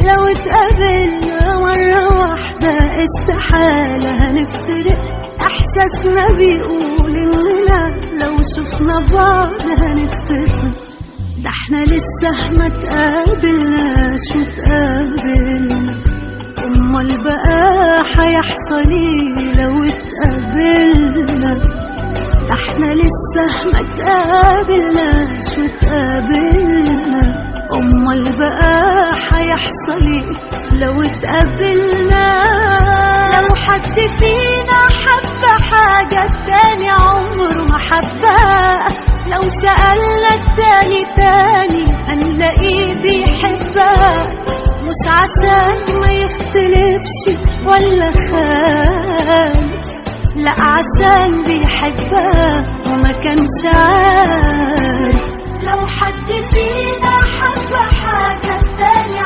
لو اتقابلنا مرة واحدة استحالة هنفترق. احساسنا بيقول اننا لو شفنا بعض هنتفق. ده احنا لسه ما تقابلناش وتقابلنا، امال بقى هيحصل ايه لو اتقابلنا؟ ده احنا لسه ما تقابلناش وتقابلنا، امال بقى هيحصل ايه لو اتقابلنا؟ لو حد فينا حب حاجة التاني عمره ما حبها، لو سألنا التاني تاني هنلاقيه بيحبها. مش عشان ما يختلفش ولا خالف، لا عشان بيحبها وما كانش عارف. لو حد فينا حب حاجة التاني